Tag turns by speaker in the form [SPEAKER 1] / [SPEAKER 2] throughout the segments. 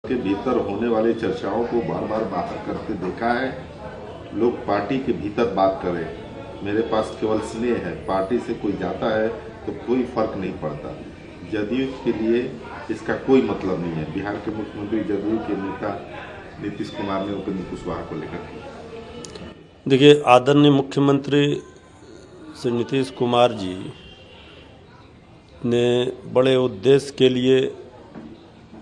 [SPEAKER 1] के भीतर होने वाली चर्चाओं को बार बार बाहर करते देखा है। लोग पार्टी के भीतर बात करें, मेरे पास केवल स्नेह है, पार्टी से कोई जाता है तो कोई फर्क नहीं पड़ता। जदयू के लिए इसका कोई मतलब नहीं है। बिहार के मुख्यमंत्री जदयू के नेता नीतीश कुमार ने उपेंद्र कुशवाहा को लेकर
[SPEAKER 2] देखिए, आदरणीय मुख्यमंत्री श्री नीतीश कुमार जी ने बड़े उद्देश्य के लिए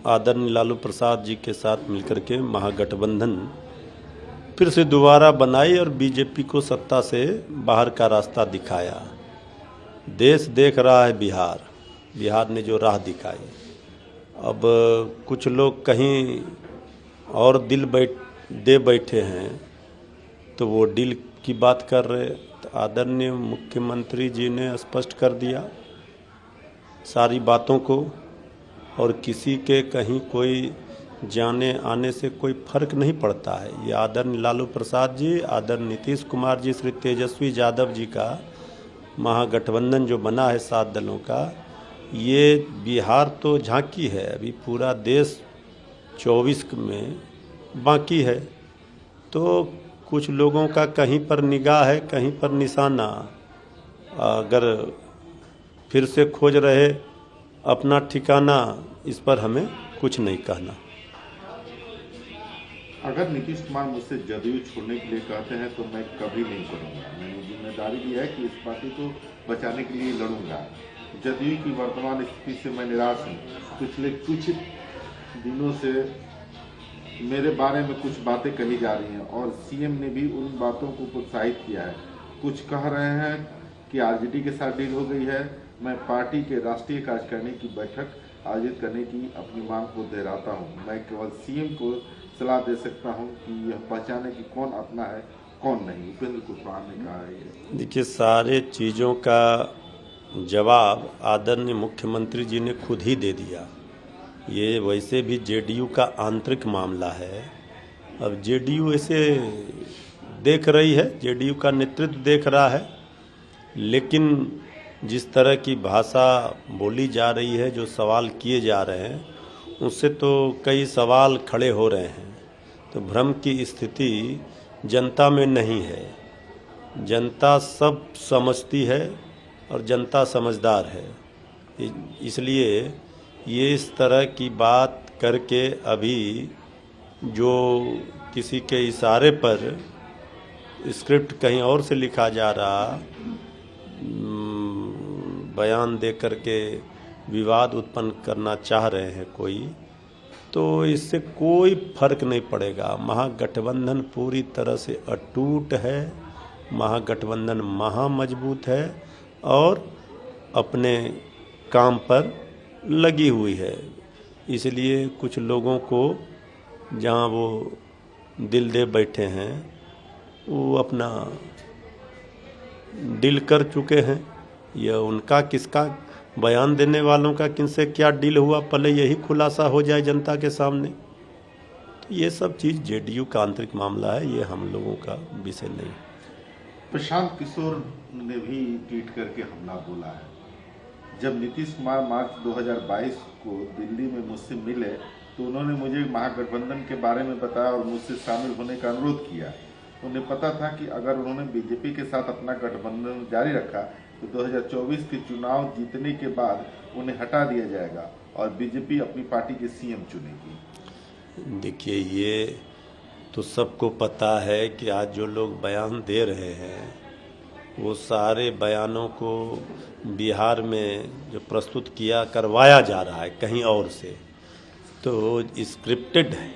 [SPEAKER 2] आदरणीय लालू प्रसाद जी के साथ मिलकर के महागठबंधन फिर से दोबारा बनाई और बीजेपी को सत्ता से बाहर का रास्ता दिखाया। देश देख रहा है बिहार ने जो राह दिखाई। अब कुछ लोग कहीं और दिल दे बैठे हैं तो वो डील की बात कर रहे। तो आदरणीय मुख्यमंत्री जी ने स्पष्ट कर दिया सारी बातों को, और किसी के कहीं कोई जाने आने से कोई फर्क नहीं पड़ता है। ये आदरणीय लालू प्रसाद जी, आदरणीय नीतीश कुमार जी, श्री तेजस्वी यादव जी का महागठबंधन जो बना है 7 दलों का, ये बिहार तो झांकी है, अभी पूरा देश 24 में बाकी है। तो कुछ लोगों का कहीं पर निगाह है, कहीं पर निशाना, अगर फिर से खोज रहे अपना ठिकाना, इस पर हमें कुछ नहीं कहना।
[SPEAKER 1] अगर नीतीश कुमार मुझसे जदयू छोड़ने के लिए कहते हैं तो मैं कभी नहीं करूंगा। मैंने जिम्मेदारी ली है कि इस पार्टी को बचाने के लिए लड़ूंगा। जदयू की वर्तमान स्थिति से मैं निराश हूँ। पिछले कुछ दिनों से मेरे बारे में कुछ बातें कही जा रही हैं और सीएम ने भी उन बातों को प्रोत्साहित किया है। कुछ कह रहे हैं कि आरजेडी के साथ डील हो गई है। मैं पार्टी के राष्ट्रीय कार्यकारिणी की बैठक आयोजित करने की अपनी मांग को दोहराता हूं। मैं केवल सीएम को सलाह दे सकता हूं कि यह पहचाने कि कौन अपना है कौन नहीं। उपेंद्र कुशवाहा ने कहा है।
[SPEAKER 2] देखिए, सारे चीज़ों का जवाब आदरणीय मुख्यमंत्री जी ने खुद ही दे दिया। ये वैसे भी जेडीयू का आंतरिक मामला है। अब जेडीयू ऐसे देख रही है, जेडीयू का नेतृत्व देख रहा है, लेकिन जिस तरह की भाषा बोली जा रही है, जो सवाल किए जा रहे हैं, उससे तो कई सवाल खड़े हो रहे हैं। तो भ्रम की स्थिति जनता में नहीं है। जनता सब समझती है और जनता समझदार है। इसलिए ये इस तरह की बात करके अभी जो किसी के इशारे पर स्क्रिप्ट कहीं और से लिखा जा रहा, बयान दे करके विवाद उत्पन्न करना चाह रहे हैं कोई, तो इससे कोई फर्क नहीं पड़ेगा। महागठबंधन पूरी तरह से अटूट है, महागठबंधन मजबूत है और अपने काम पर लगी हुई है। इसलिए कुछ लोगों को जहां वो दिल दे बैठे हैं, वो अपना डील कर चुके हैं। यह उनका किसका, बयान देने वालों का किनसे क्या डील हुआ, पहले यही खुलासा हो जाए जनता के सामने। तो ये सब चीज़ जेडीयू का आंतरिक मामला है, ये हम लोगों का विषय नहीं।
[SPEAKER 1] प्रशांत किशोर ने भी ट्वीट करके हमला बोला है। जब नीतीश कुमार मार्च 2022 को दिल्ली में मुझसे मिले तो उन्होंने मुझे महागठबंधन के बारे में बताया और मुझसे शामिल होने का अनुरोध किया। उन्हें पता था कि अगर उन्होंने बीजेपी के साथ अपना गठबंधन जारी रखा तो 2024 के चुनाव जीतने के बाद उन्हें हटा दिया जाएगा और बीजेपी अपनी पार्टी के सीएम चुनेगी।
[SPEAKER 2] देखिए, ये तो सबको पता है कि आज जो लोग बयान दे रहे हैं, वो सारे बयानों को बिहार में जो प्रस्तुत करवाया जा रहा है कहीं और से, तो स्क्रिप्टेड है।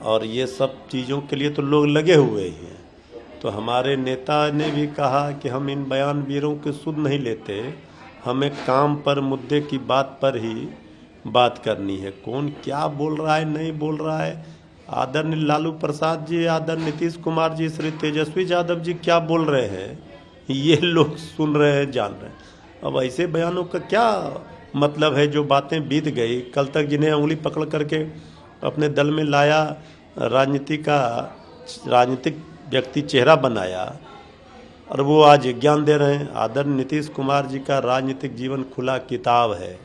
[SPEAKER 2] और ये सब चीज़ों के लिए तो लोग लगे हुए ही हैं। तो हमारे नेता ने भी कहा कि हम इन बयानवीरों के सुध नहीं लेते, हमें काम पर, मुद्दे की बात पर ही बात करनी है। कौन क्या बोल रहा है, नहीं बोल रहा है, आदरणीय लालू प्रसाद जी, आदरणीय नीतीश कुमार जी, श्री तेजस्वी यादव जी क्या बोल रहे हैं, ये लोग सुन रहे हैं, जान रहे हैं। अब ऐसे बयानों का क्या मतलब है जो बातें बीत गई। कल तक जिन्हें उंगली पकड़ करके अपने दल में लाया, राजनीतिक व्यक्ति चेहरा बनाया, और वो आज ज्ञान दे रहे हैं। आदरणीय नीतीश कुमार जी का राजनीतिक जीवन खुला किताब है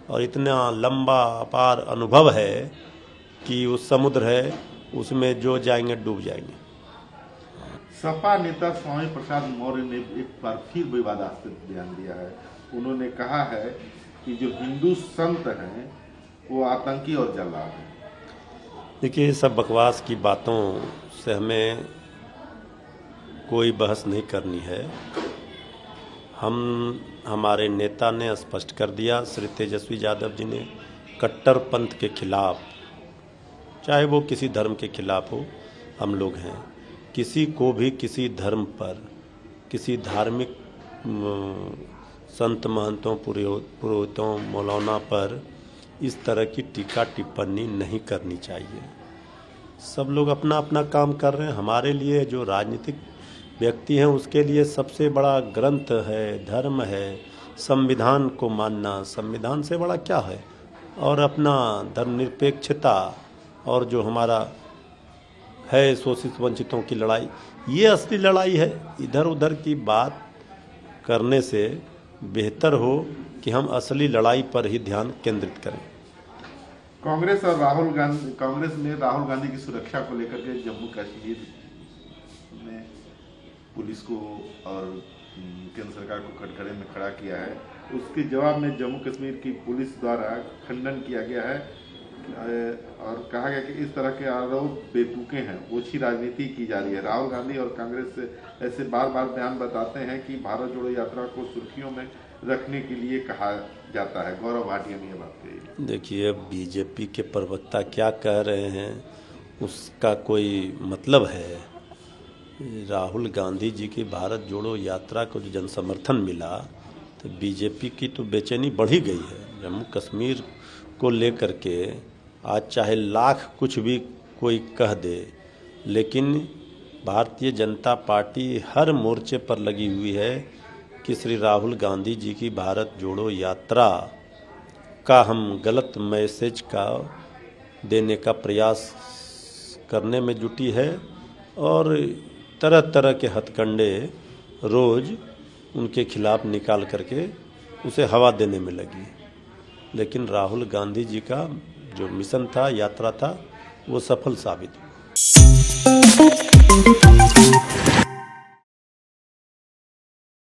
[SPEAKER 2] और इतना लंबा अपार अनुभव है कि वो समुद्र है, उसमें जो जाएंगे डूब जाएंगे।
[SPEAKER 1] सपा नेता स्वामी प्रसाद मौर्य ने एक बार फिर विवादास्पद बयान दिया है। उन्होंने कहा है कि जो हिंदू संत हैं वो आतंकी और जल्लाद हैं।
[SPEAKER 2] देखिए, ये सब बकवास की बातों से हमें कोई बहस नहीं करनी है। हमारे नेता ने स्पष्ट कर दिया, श्री तेजस्वी यादव जी ने, कट्टरपंथ के खिलाफ, चाहे वो किसी धर्म के खिलाफ हो, हम लोग हैं। किसी को भी किसी धर्म पर, किसी धार्मिक संत महंतों, पुरोहितों, मौलाना पर इस तरह की टीका टिप्पणी नहीं करनी चाहिए। सब लोग अपना अपना काम कर रहे हैं। हमारे लिए जो राजनीतिक व्यक्ति हैं उसके लिए सबसे बड़ा ग्रंथ है, धर्म है, संविधान को मानना। संविधान से बड़ा क्या है? और अपना धर्मनिरपेक्षता और जो हमारा है शोषित वंचितों की लड़ाई, ये असली लड़ाई है। इधर उधर की बात करने से बेहतर हो कि हम असली लड़ाई पर ही ध्यान केंद्रित करें।
[SPEAKER 1] कांग्रेस ने राहुल गांधी की सुरक्षा को लेकर के जम्मू कश्मीर में पुलिस को और केंद्र सरकार को कटघरे में खड़ा किया है। उसके जवाब में जम्मू कश्मीर की पुलिस द्वारा खंडन किया गया है और कहा गया कि इस तरह के आरोप बेतुके हैं, ओछी राजनीति की जा रही है। राहुल गांधी और कांग्रेस ऐसे बार बार बयान बताते हैं कि भारत जोड़ो यात्रा को सुर्खियों में रखने के लिए कहा जाता है। गौरव भाटिया ने ये बात कही।
[SPEAKER 2] देखिए, बीजेपी के प्रवक्ता क्या कह रहे हैं उसका कोई मतलब है? राहुल गांधी जी की भारत जोड़ो यात्रा को जो जन समर्थन मिला, तो बीजेपी की तो बेचैनी बढ़ी गई है। जम्मू कश्मीर को लेकर के आज चाहे लाख कुछ भी कोई कह दे, लेकिन भारतीय जनता पार्टी हर मोर्चे पर लगी हुई है कि श्री राहुल गांधी जी की भारत जोड़ो यात्रा का हम गलत मैसेज का देने का प्रयास करने में जुटी है और तरह तरह के हथकंडे रोज़ उनके खिलाफ निकाल करके उसे हवा देने में लगी। लेकिन राहुल गांधी जी का जो मिशन था, यात्रा था, वो सफल साबित हुआ।